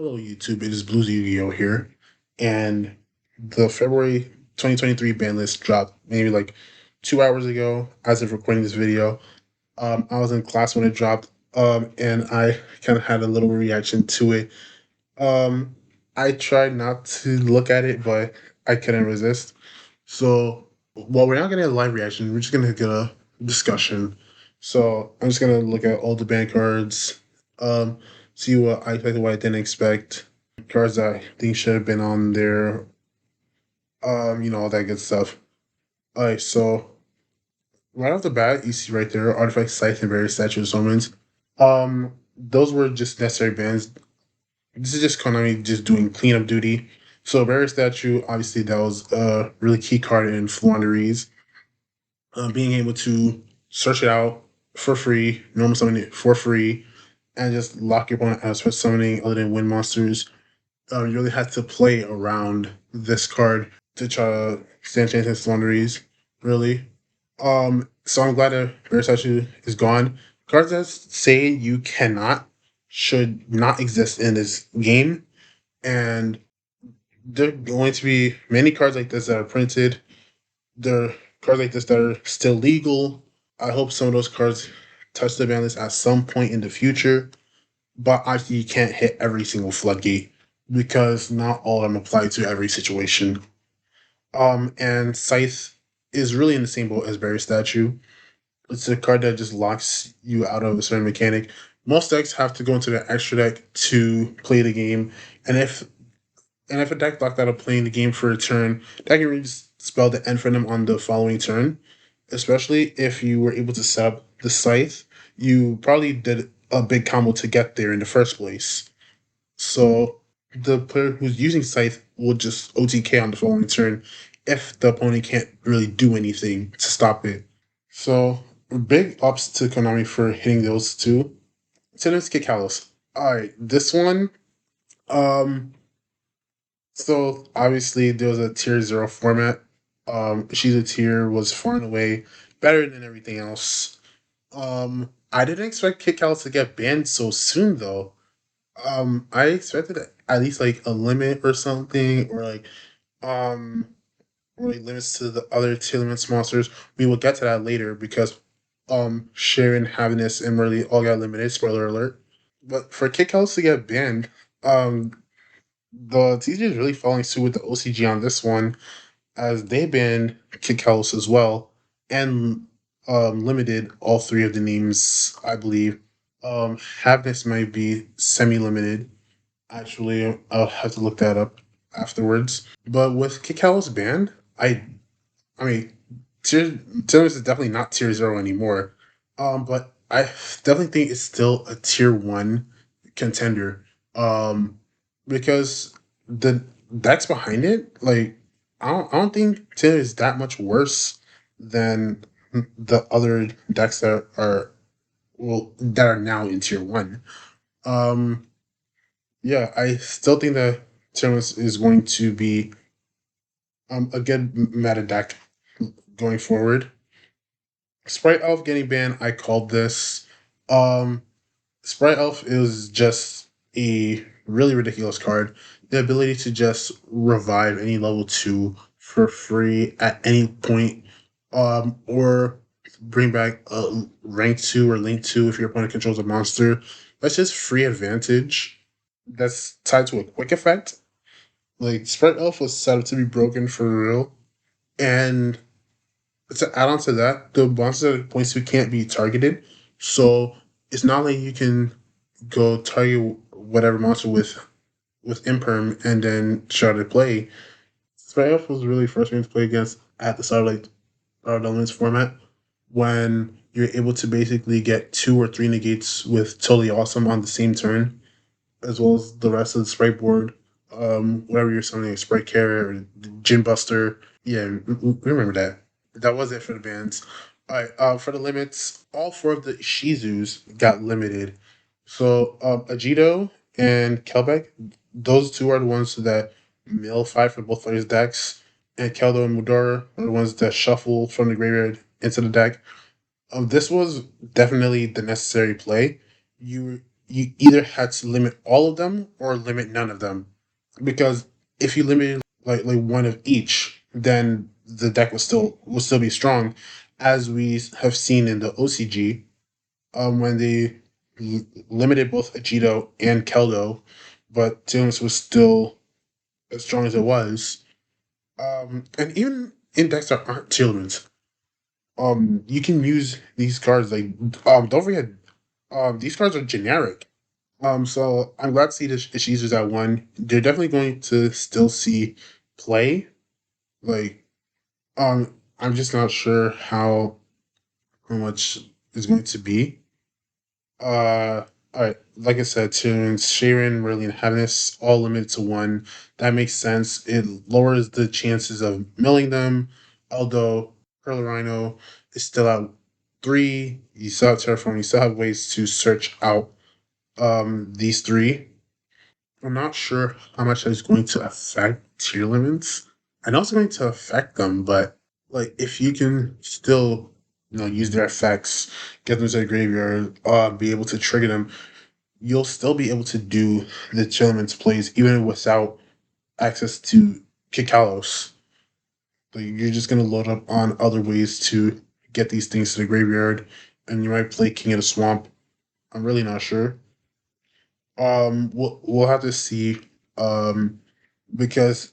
Hello, YouTube. It is BluesYGO here, and the February 2023 ban list dropped maybe like 2 hours ago. As of recording this video, I was in class when it dropped, and I kind of had a little reaction to it. Um, I tried not to look at it, but I couldn't resist. So, while we're not getting a live reaction, we're just gonna get a discussion. So, I'm just gonna look at all the band cards, um, see what I expected, what I didn't expect, cards that I think should have been on there, all that good stuff. Alright, so right off the bat, you see right there, Artifact Scythe and various Statue of Summons. Those were just necessary bans. This is just Konami just doing cleanup duty. So Barrier Statue, obviously that was a really key card in Flaunderies. Being able to search it out for free, normal summon it for free, and just lock your opponent out of summoning other than wind monsters. You really had to play around this card to try to stand chance against Flaunderies, really. So I'm glad that Barrier Statue is gone. Cards that say you cannot should not exist in this game, and there are going to be many cards like this that are printed. There are cards like this that are still legal. I hope some of those cards touch the ban list at some point in the future, but obviously you can't hit every single floodgate because not all of them apply to every situation. And Scythe is really in the same boat as Barrier Statue. It's a card that just locks you out of a certain mechanic. Most decks have to go into the extra deck to play the game, and if a deck locked out of playing the game for a turn, that can really just spell the end for them on the following turn. Especially if you were able to set up the Scythe, you probably did a big combo to get there in the first place. So the player who's using Scythe will just OTK on the following turn if the opponent can't really do anything to stop it. So big ups to Konami for hitting those two. So let's get Kalos. Alright, this one, um, so obviously there was a tier zero format. She's a tier was far and away better than everything else. I didn't expect Kit Kalos to get banned so soon though. I expected at least like a limit or something, or um like limits to the other tier limits monsters. We will get to that later because Sharon, Happiness, and Merly all got limited, spoiler alert. But for Kit Kalos to get banned, um the TG is really following suit with the OCG on this one, as they banned Kit Kalos as well, and limited all three of the names, I believe. Happiness might be semi-limited. Actually, I'll have to look that up afterwards. But with Kit Kalos banned, I mean, tier is definitely not tier zero anymore. But I definitely think it's still a tier one contender. Because the decks behind it, like I don't think tier is that much worse than the other decks that are that are now in tier one. Um, yeah, I still think that tier one is going to be a good meta deck going forward. Sprite Elf getting banned, I called this. Um, Sprite Elf is just a really ridiculous card. The ability to just revive any level 2 for free at any point, or bring back a rank 2 or link 2 if your opponent controls a monster. That's just free advantage. That's tied to a quick effect. Like, Sprite Elf was set up to be broken for real. And to add on to that, the monster that it points to can't be targeted. So it's not like you can go target whatever monster with imperm and then try to play. Spyf was really frustrating to play against at the start of like Elements format, when you're able to basically get 2 or 3 negates with Totally Awesome on the same turn, as well as the rest of the sprite board. Whatever you're summoning, Sprite Carrier or Gin Buster. Yeah, we remember that. That was it for the bans. All right, for the limits, all 4 of the Shizus got limited. So Ajito and Kelbeck, those 2 are the ones that mill 5 for both players' decks, and Keldo and Mudora are the ones that shuffle from the graveyard into the deck. This was definitely the necessary play. You you either had to limit all of them or limit none of them. Because if you limited like one of each, then the deck will still be strong, as we have seen in the OCG, when they limited both Agito and Keldo, but Timus was still as strong as it was. And even in decks that aren't tier limits, you can use these cards like don't forget, these cards are generic. So I'm glad to see the issues at one. They're definitely going to still see play. Like, I'm just not sure how much is going to be. All right. Like I said, tunes Sharon, Merlin, and Happiness all limited to one. That makes sense. It lowers the chances of milling them. Although Pearl Rhino is still at three. You still have Terraform. You still have ways to search out these three. I'm not sure how much that is going to affect tier limits. I know it's going to affect them, but like if you can still use their effects, get them to the graveyard, be able to trigger them, you'll still be able to do the tier limits plays even without access to Kikalos. Like you're just gonna load up on other ways to get these things to the graveyard, and you might play King of the Swamp. I'm really not sure. We'll have to see. Because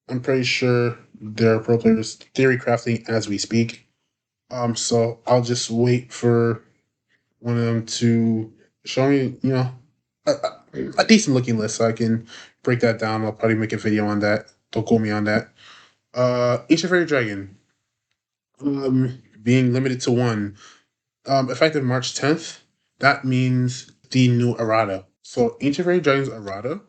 I'm pretty sure there are pro players theory crafting as we speak. So I'll just wait for one of them to show me, a decent looking list so I can break that down. I'll probably make a video on that. Don't quote me on that. Ancient Fairy Dragon, being limited to one. Effective March 10th. That means the new errata. So Ancient Fairy Dragon's errata.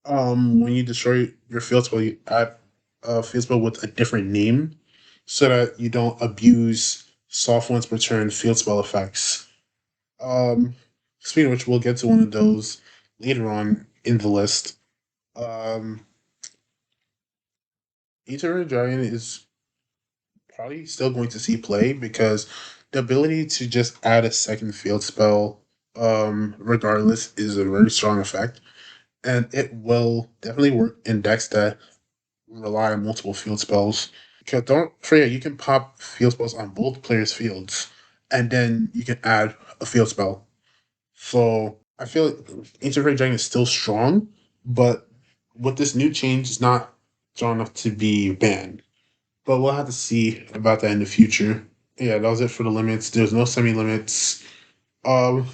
When you destroy your field spell, you add a field spell with a different name, so that you don't abuse soft ones per turn field spell effects. Um, Speaking of which, we'll get to one of those later on in the list. Um, Eternal Dragon is probably still going to see play because the ability to just add a second field spell, regardless, is a very strong effect, and it will definitely work in decks that rely on multiple field spells. Because don't forget, you can pop field spells on both players' fields, and then you can add a field spell. So I feel like Ancient Fairy Dragon is still strong, but with this new change, it's not strong enough to be banned. But we'll have to see about that in the future. Yeah, that was it for the limits. There's no semi limits. Um,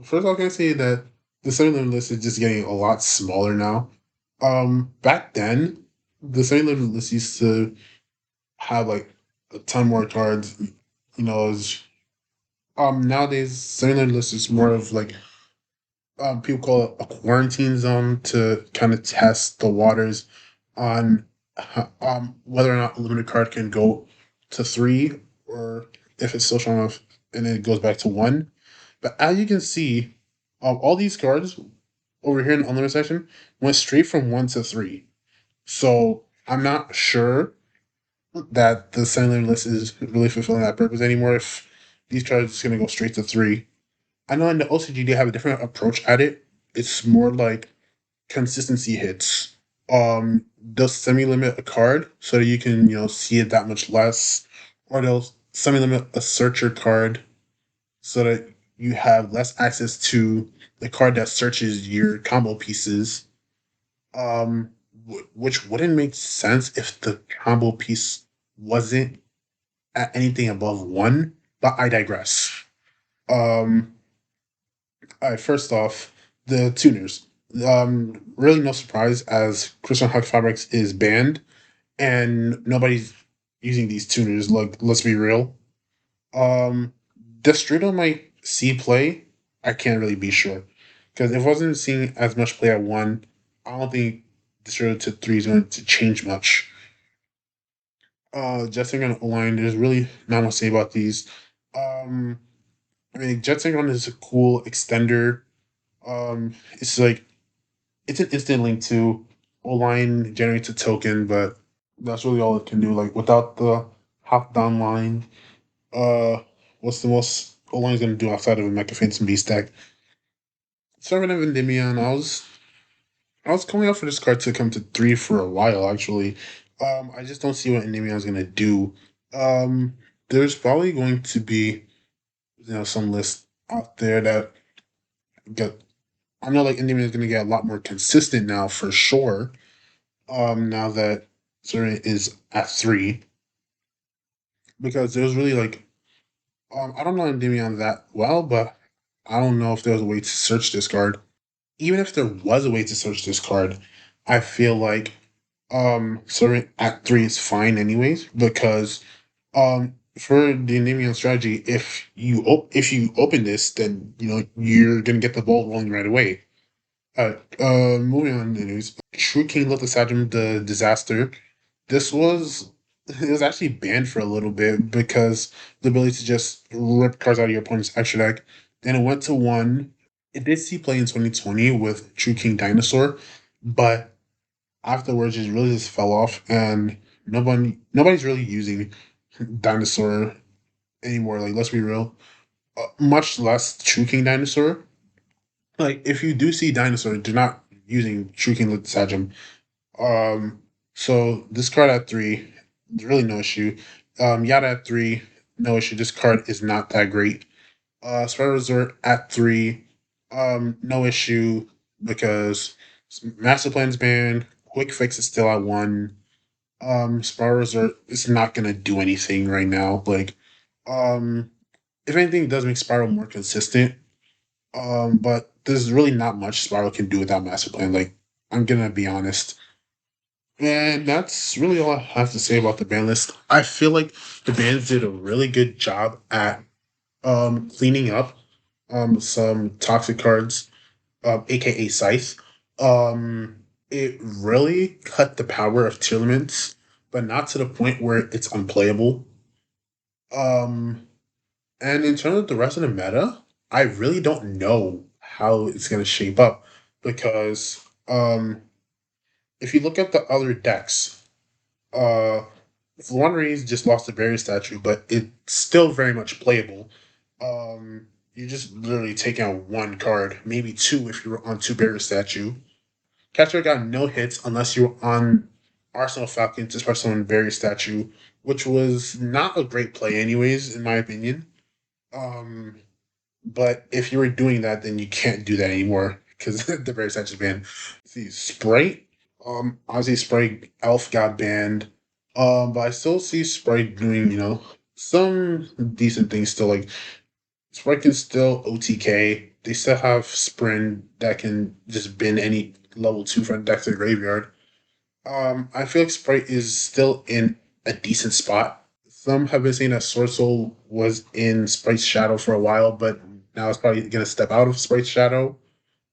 First, I can say that the semi limit list is just getting a lot smaller now. Back then, the semi limit list used to have like a ton more cards. Is nowadays semi limit list is more of like people call it a quarantine zone to kind of test the waters on whether or not a limited card can go to three or if it's still strong enough and then it goes back to one. But as you can see, all these cards over here in the unlimited section went straight from one to three. So I'm not sure that the Silent list is really fulfilling that purpose anymore if these cards are just going to go straight to three. I know in the OCG they have a different approach at it. It's more like consistency hits. They'll semi limit a card so that you can see it that much less, or they'll semi limit a searcher card so that you have less access to the card that searches your combo pieces. Which wouldn't make sense if the combo piece wasn't at anything above one. But I digress. Um, all right, first off, the tuners. Really no surprise as Crystal Huck Fabrics is banned and nobody's using these tuners. Like, let's be real. Um, Destrito might see play. I can't really be sure because if I wasn't seeing as much play at one, I don't think Destrito to three is going to change much. Jet Synchron line. There's really not much to say about these. Um, I mean, Jet Synchron is a cool extender. It's like it's an instant link to O-line generates a token, but that's really all it can do. Like without the hop down line, what's the most Olan's gonna do outside of a Mecha Phantom Beast deck. Serving of Endymion, I was coming out for this card to come to 3 for a while actually. I just don't see what Endymion's gonna do. Um, there's probably going to be some list out there that get. I know like Endymion is gonna get a lot more consistent now for sure. Now that Zuri is at 3, because there's really like I don't know Endymion that well, but I don't know if there's a way to search this card. Even if there was a way to search this card, I feel like Zuri at 3 is fine anyways, because for the Endymion strategy, if you open this, then you're gonna get the ball rolling right away. Moving on to the news. True King Little Sagem the Disaster. This was it was actually banned for a little bit because the ability to just rip cards out of your opponent's extra deck. Then it went to 1. It did see play in 2020 with True King Dinosaur, but afterwards it really just fell off, and nobody's really using Dinosaur anymore. Like, let's be real, much less True King Dinosaur. Like, if you do see Dinosaur, they're not using True King Little Sagem. Um, so this card at 3, there's really no issue. Yada at 3, no issue. This card is not that great. Spiral Resort at 3, no issue because Master Plan's banned. Quick Fix is still at 1. Spiral Resort is not gonna do anything right now. Like, um, if anything, it does make Spiral more consistent. But there's really not much Spiral can do without Master Plan. Like, I'm gonna be honest. And that's really all I have to say about the ban list. I feel like the bands did a really good job at cleaning up some toxic cards, aka Scythe. It really cut the power of tier limits, but not to the point where it's unplayable. Um and in terms of the rest of the meta, I really don't know how it's gonna shape up because if you look at the other decks, uh Fluanres just lost the barrier statue, but it's still very much playable. You just literally take out 1 card, maybe 2 if you were on 2 barrier statue. Catcher got no hits unless you were on Arsenal Falcons, especially on barrier statue, which was not a great play anyways, in my opinion. Um, but if you were doing that, then you can't do that anymore because the barrier statue is banned. See, Sprite. Obviously Sprite Elf got banned. But I still see Sprite doing, some decent things still. Like, Sprite can still OTK. They still have Sprint that can just bin any level 2 front deck to the graveyard. I feel like Sprite is still in a decent spot. Some have been saying that Sword Soul was in Sprite's shadow for a while, but now it's probably going to step out of Sprite's shadow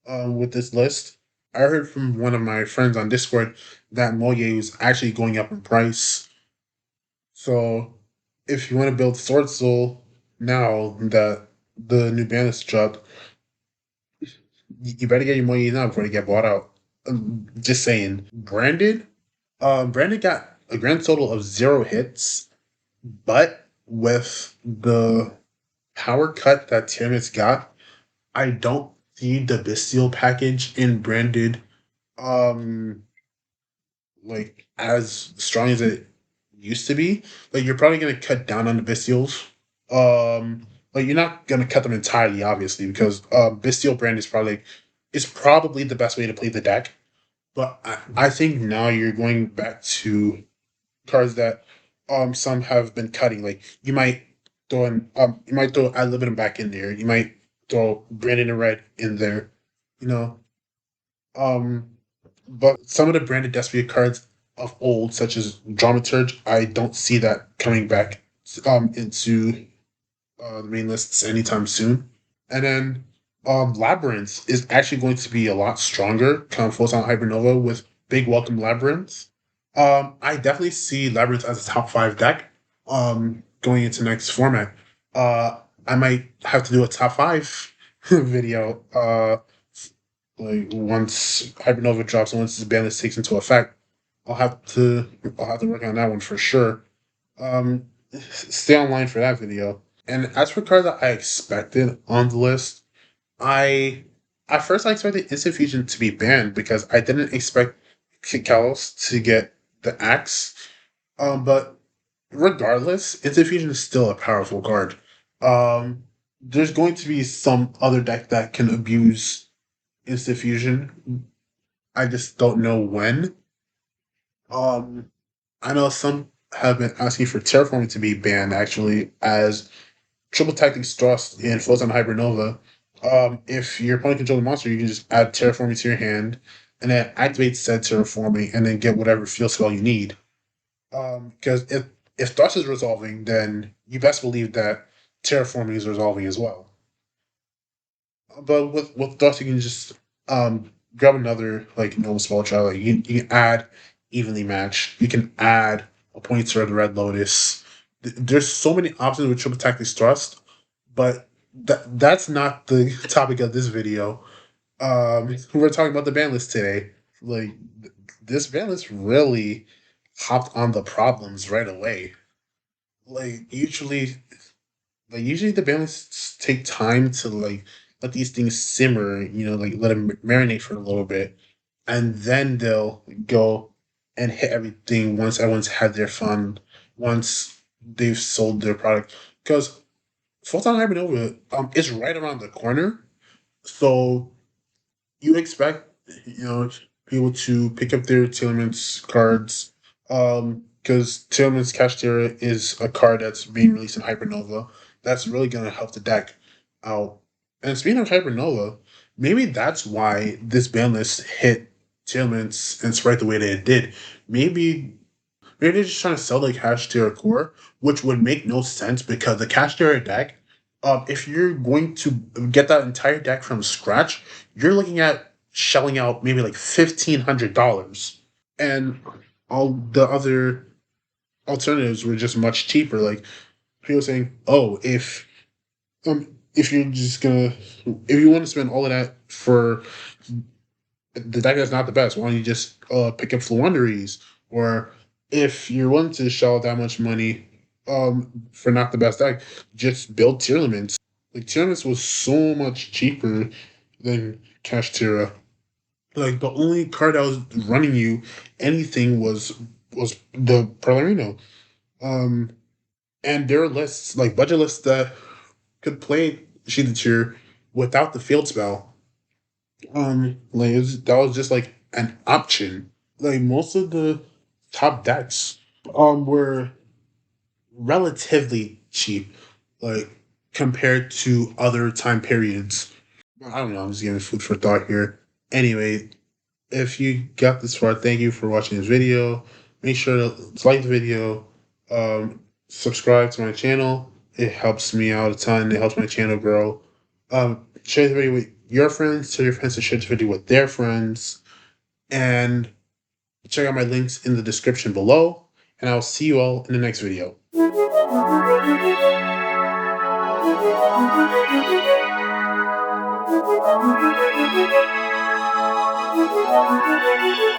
with this list. I heard from one of my friends on Discord that Moye is actually going up in price. So if you want to build Sword Soul now that the new ban is dropped, you better get your Moye now before they get bought out. Just saying. Branded got a grand total of 0 hits, but with the power cut that Tiamat's got, I don't see the Bestial package in Branded um like as strong as it used to be. Like, you're probably gonna cut down on the Bestials. Like, you're not gonna cut them entirely, obviously, because Bestial brand is probably the best way to play the deck. But I think now you're going back to cards that some have been cutting. Like, you might throw Ad Libitum back in there. You might throw Brandon and Red in there. You know, um, but some of the branded Despia cards of old, such as Dramaturge, I don't see that coming back into the main lists anytime soon. And then Labyrinth is actually going to be a lot stronger come Photon Hypernova with Big Welcome Labyrinth. I definitely see Labyrinth as a top 5 deck going into next format. I might have to do a top 5 video like once Hypernova drops and once this ban list takes into effect. I'll have to I'll have to work on that one for sure. Stay online for that video. And as for cards that I expected on the list, I at first I expected Instant Fusion to be banned because I didn't expect Kalos to get the axe. But regardless, Instant Fusion is still a powerful card. Um, there's going to be some other deck that can abuse Instant Fusion. I just don't know when. Um, I know some have been asking for Terraforming to be banned actually, as triple tactics thrust in Photon Hybernova. If your opponent controls a monster, you can just add Terraforming to your hand, and then activate said Terraforming, and then get whatever field spell you need. Because if thrust is resolving, then you best believe that Terraforming is resolving as well. But with Dust, you can just grab another like normal spell trial. Like you can add evenly match. You can add a pointer of the Red Lotus. There's so many options with triple tactics thrust, but that's not the topic of this video. We're talking about the ban list today. Like this ban list really hopped on the problems right away. Like usually the bands take time to like let these things simmer, like let them marinate for a little bit, and then they'll go and hit everything once everyone's had their fun, once they've sold their product. Because Photon Hypernova is right around the corner, so you expect people to pick up their Telements cards, because Telements Kashtira is a card that's being released in Hypernova that's really going to help the deck out. And speaking of Hypernova, maybe that's why this ban list hit Telements and Sprite the way that it did. Maybe they're just trying to sell the Cash Tier core, which would make no sense because the Cash Tier deck, if you're going to get that entire deck from scratch, you're looking at shelling out maybe like $1,500, and all the other alternatives were just much cheaper. Like people saying, "Oh, if you're just gonna if you want to spend all of that for the deck is not the best. Why don't you just pick up Floowandereeze? Or if you're willing to shell out that much money for not the best deck, just build Tearlaments. Like Tearlaments was so much cheaper than Kashtira. Like the only card that was running you anything was the Perlarino. Um and there are lists, like budget lists that could play Sheetha Tier without the field spell. Like that was just like an option. Like most of the top decks were relatively cheap, like compared to other time periods. I don't know, I'm just giving food for thought here. Anyway, if you got this far, thank you for watching this video. Make sure to like the video, subscribe to my channel. It helps me out a ton. It helps my channel grow. Share the video with your friends. Tell your friends to share the video with their friends. And check out my links in the description below. And I'll see you all in the next video.